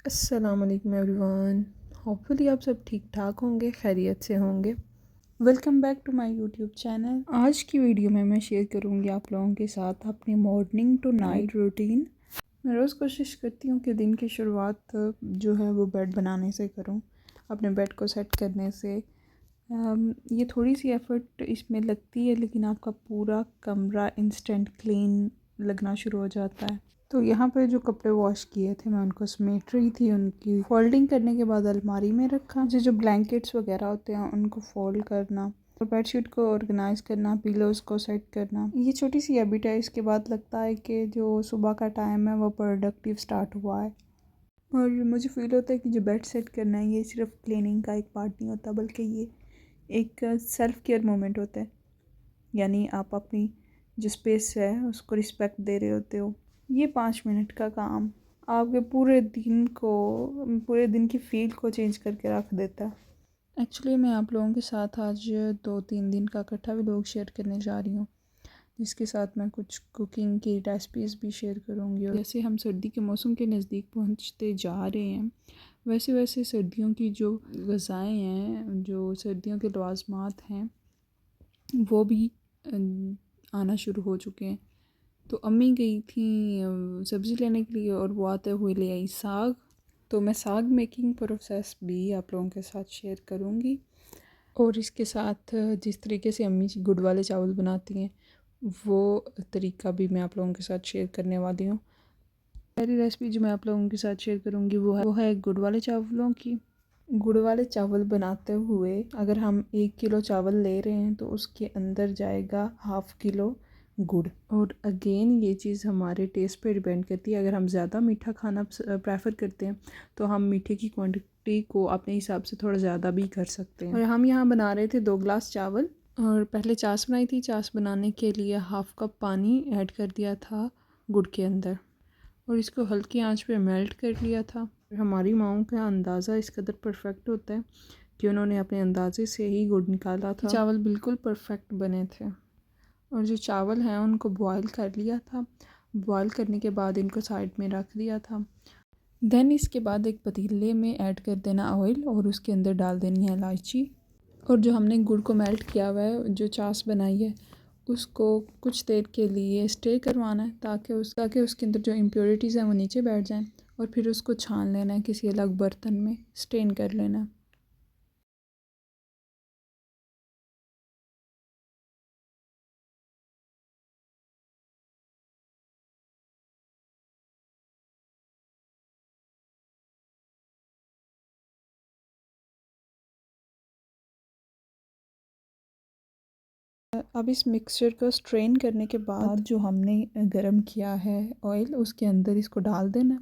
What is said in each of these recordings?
अस्सलाम वालेकुम everyone. Hopefully आप सब ठीक ठाक होंगे, खैरियत से होंगे। Welcome back to my YouTube channel. आज की वीडियो में मैं शेयर करूंगी आप लोगों के साथ अपनी मॉर्निंग टू नाइट रूटीन। मैं रोज़ कोशिश करती हूँ कि दिन की शुरुआत जो है वो बेड बनाने से करूँ, अपने बेड को सेट करने से। ये थोड़ी सी एफ़र्ट इसमें लगती है, लेकिन आपका पूरा कमरा इंस्टेंट क्लीन लगना शुरू हो जाता है। तो यहाँ पे जो कपड़े वॉश किए थे मैं उनको समेट रही थी। उनकी फोल्डिंग करने के बाद अलमारी में रखा। जो ब्लैंकेट्स वगैरह होते हैं उनको फोल्ड करना और बेडशीट को ऑर्गेनाइज करना, पिलोज़ को सेट करना, ये छोटी सी हैबिट है। इसके बाद लगता है कि जो सुबह का टाइम है वो प्रोडक्टिव स्टार्ट हुआ है। और मुझे फील होता है कि जो बेड सेट करना है ये सिर्फ क्लीनिंग का एक पार्ट नहीं होता, बल्कि ये एक सेल्फ केयर मोमेंट होता है। यानी आप अपनी जो स्पेस है उसको रिस्पेक्ट दे रहे होते हो। ये 5 मिनट का काम आपके पूरे दिन की फील को चेंज करके रख देता है। एक्चुअली मैं आप लोगों के साथ आज 2-3 दिन का इकट्ठा व्लॉग शेयर करने जा रही हूँ, जिसके साथ मैं कुछ कुकिंग की रेसिपीज़ भी शेयर करूँगी। और जैसे हम सर्दी के मौसम के नज़दीक पहुँचते जा रहे हैं, वैसे वैसे सर्दियों की जो ग़िज़ाएँ हैं, जो सर्दियों के लवाज़मात हैं, वो भी आना शुरू हो चुके हैं। तो अम्मी गई थी सब्ज़ी लेने के लिए और वो आते हुए ले आई साग। तो मैं साग मेकिंग प्रोसेस भी आप लोगों के साथ शेयर करूँगी, और इसके साथ जिस तरीके से अम्मी गुड़ वाले चावल बनाती हैं वो तरीका भी मैं आप लोगों के साथ शेयर करने वाली हूँ। पहली रेसिपी जो मैं आप लोगों के साथ शेयर करूँगी वो है गुड़ वाले चावलों की। गुड़ वाले चावल बनाते हुए अगर हम 1 किलो चावल ले रहे हैं तो उसके अंदर जाएगा 1/2 किलो गुड़। और अगेन ये चीज़ हमारे टेस्ट पे डिपेंड करती है। अगर हम ज़्यादा मीठा खाना प्रेफर करते हैं तो हम मीठे की क्वांटिटी को अपने हिसाब से थोड़ा ज़्यादा भी कर सकते हैं। और हम यहाँ बना रहे थे 2 गिलास चावल, और पहले चाश बनाई थी। चाश बनाने के लिए 1/2 कप पानी ऐड कर दिया था गुड़ के अंदर और इसको हल्की आंच पे मेल्ट कर लिया था। हमारी माओं का अंदाज़ा इस कदर परफेक्ट होता है कि उन्होंने अपने अंदाजे से ही गुड़ निकाला था। चावल बिल्कुल परफेक्ट बने थे। और जो चावल हैं उनको बॉईल कर लिया था। बॉईल करने के बाद इनको साइड में रख दिया था। देन इसके बाद एक पतीले में ऐड कर देना ऑयल और उसके अंदर डाल देनी है इलायची। और जो हमने गुड़ को मेल्ट किया हुआ है, जो चाश बनाई है, उसको कुछ देर के लिए स्टे करवाना है ताकि उसके अंदर जो इम्प्योरिटीज़ हैं वो नीचे बैठ जाएं। और फिर उसको छान लेना है, किसी अलग बर्तन में स्टेन कर लेना है। अब इस मिक्सचर को स्ट्रेन करने के बाद जो हमने गरम किया है ऑयल, उसके अंदर इसको डाल देना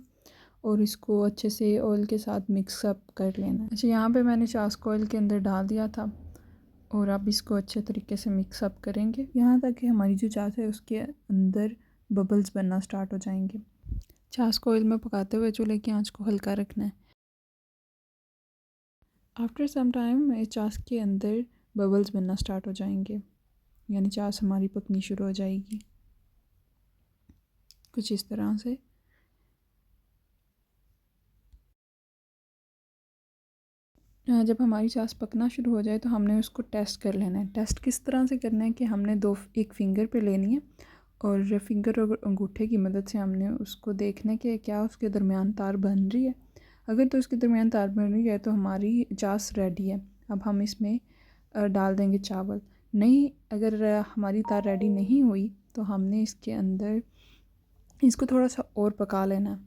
और इसको अच्छे से ऑयल के साथ मिक्स अप कर लेना। अच्छा, यहाँ पे मैंने चाश को ऑयल के अंदर डाल दिया था और अब इसको अच्छे तरीके से मिक्स अप करेंगे यहाँ तक कि हमारी जो चाश है उसके अंदर बबल्स बनना स्टार्ट हो जाएंगे। चाश को ऑयल में पकाते हुए चूल्हे की आंच को हल्का रखना है। आफ्टर सम टाइम चाश के अंदर बबल्स बनना स्टार्ट हो जाएंगे, यानी चाश हमारी पकनी शुरू हो जाएगी कुछ इस तरह से। जब हमारी चाश पकना शुरू हो जाए तो हमने उसको टेस्ट कर लेना है। टेस्ट किस तरह से करना है कि हमने एक फिंगर पे लेनी है और फिंगर और अंगूठे की मदद से हमने उसको देखना कि क्या उसके दरमियान तार बन रही है। अगर तो उसके दरमियान तार बन रही है तो हमारी चाश रेडी है। अब हम इसमें डाल देंगे चावल। नहीं, अगर हमारी तार रेडी नहीं हुई तो हमने इसके अंदर इसको थोड़ा सा और पका लेना।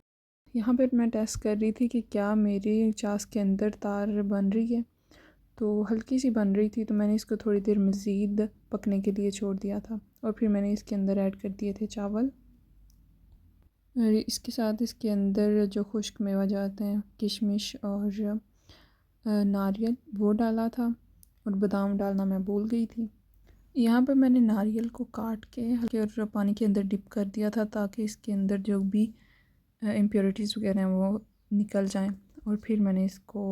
यहाँ पर मैं टेस्ट कर रही थी कि क्या मेरी चाश के अंदर तार बन रही है, तो हल्की सी बन रही थी। तो मैंने इसको थोड़ी देर मज़ीद पकने के लिए छोड़ दिया था और फिर मैंने इसके अंदर ऐड कर दिए थे चावल। और इसके साथ इसके अंदर जो खुश्क मेवा जाते हैं, किशमिश और नारियल, वो डाला था और बादाम डालना मैं भूल गई थी। यहाँ पे मैंने नारियल को काट के हल्के और पानी के अंदर डिप कर दिया था ताकि इसके अंदर जो भी इम्प्योरिटीज़ वगैरह हैं वो निकल जाएं। और फिर मैंने इसको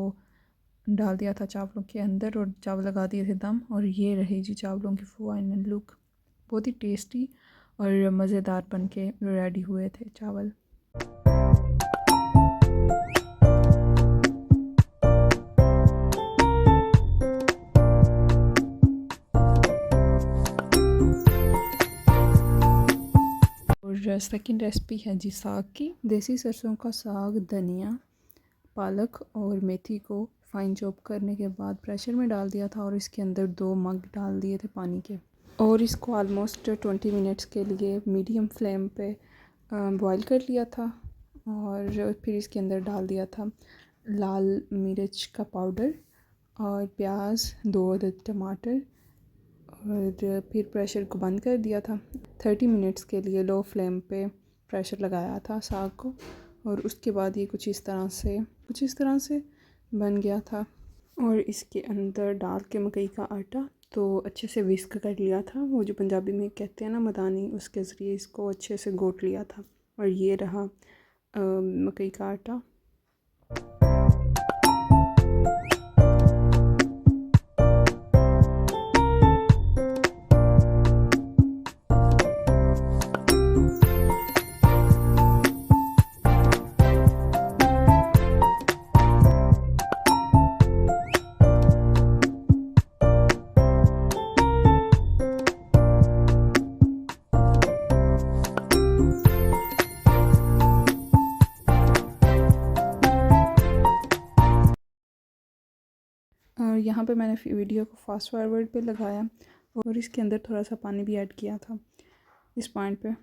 डाल दिया था चावलों के अंदर और चावल लगा दिए थे दम। और ये रही जी चावलों की फाइनल लुक। बहुत ही टेस्टी और मज़ेदार बन के रेडी हुए थे चावल। सेकंड रेसिपी है जी साग की। देसी सरसों का साग धनिया, पालक और मेथी को फाइन चॉप करने के बाद प्रेशर में डाल दिया था और इसके अंदर 2 मग डाल दिए थे पानी के, और इसको ऑलमोस्ट 20 मिनट्स के लिए मीडियम फ्लेम पे बॉईल कर लिया था। और फिर इसके अंदर डाल दिया था लाल मिर्च का पाउडर और प्याज, 2 अदद टमाटर, और फिर प्रेशर को बंद कर दिया था। 30 मिनट्स के लिए लो फ्लेम पे प्रेशर लगाया था साग को, और उसके बाद ये कुछ इस तरह से बन गया था। और इसके अंदर डाल के मकई का आटा तो अच्छे से विस्क कर लिया था, वो जो पंजाबी में कहते हैं ना मदानी, उसके ज़रिए इसको अच्छे से घोट लिया था। और ये रहा मकई का आटा। और यहाँ पे मैंने वीडियो को फास्ट फॉरवर्ड पे लगाया और इसके अंदर थोड़ा सा पानी भी ऐड किया था इस पॉइंट पे।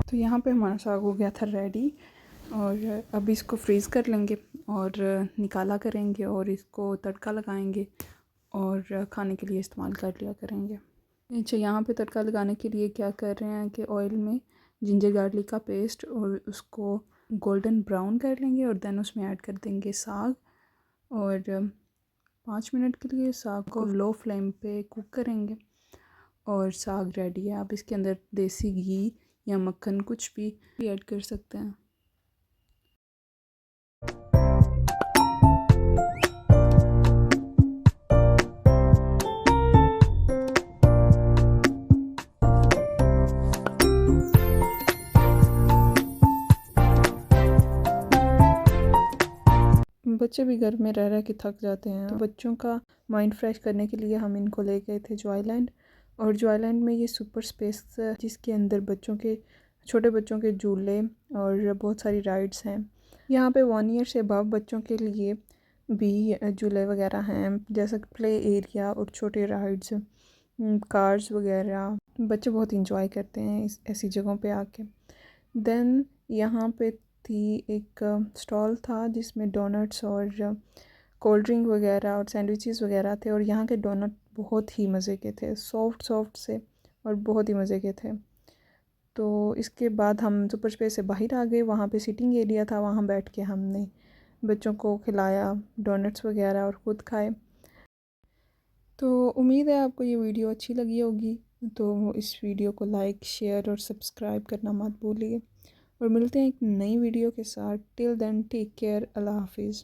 तो यहाँ पे हमारा साग हो गया था रेडी, और अब इसको फ्रीज़ कर लेंगे और निकाला करेंगे और इसको तड़का लगाएंगे और खाने के लिए इस्तेमाल कर लिया करेंगे। अच्छा, यहाँ पे तड़का लगाने के लिए क्या कर रहे हैं कि ऑयल में जिंजर गार्लिक का पेस्ट और उसको गोल्डन ब्राउन कर लेंगे और देन उसमें ऐड कर देंगे साग, और 5 मिनट के लिए साग को लो फ्लेम पे कुक करेंगे और साग रेडी है। आप इसके अंदर देसी घी या मक्खन कुछ भी ऐड कर सकते हैं। बच्चे भी घर में रह रह के थक जाते हैं, तो बच्चों का माइंड फ्रेश करने के लिए हम इनको ले गए थे जॉयलैंड। और जॉयलैंड में ये सुपर स्पेस जिसके अंदर छोटे बच्चों के झूले और बहुत सारी राइड्स हैं। यहाँ पे 1 ईयर से अबव बच्चों के लिए भी झूले वगैरह हैं, जैसे प्ले एरिया और छोटे राइड्स, कार्स वगैरह। बच्चे बहुत इंजॉय करते हैं ऐसी जगहों पे आके। देन यहाँ पे थी एक स्टॉल था जिसमें डोनट्स और कोल्ड ड्रिंक वगैरह और सैंडविचेस वगैरह थे, और यहाँ के डोनट बहुत ही मज़े के थे, सॉफ्ट से, और बहुत ही मज़े के थे। तो इसके बाद हम सुपर स्पेस से बाहर आ गए, वहाँ पे सिटिंग एरिया था, वहाँ बैठ के हमने बच्चों को खिलाया डोनट्स वगैरह और ख़ुद खाए। तो उम्मीद है आपको ये वीडियो अच्छी लगी होगी, तो इस वीडियो को लाइक, शेयर और सब्सक्राइब करना मत भूलिए, और मिलते हैं एक नई वीडियो के साथ। टिल देन टेक केयर, अल्लाह हाफिज़।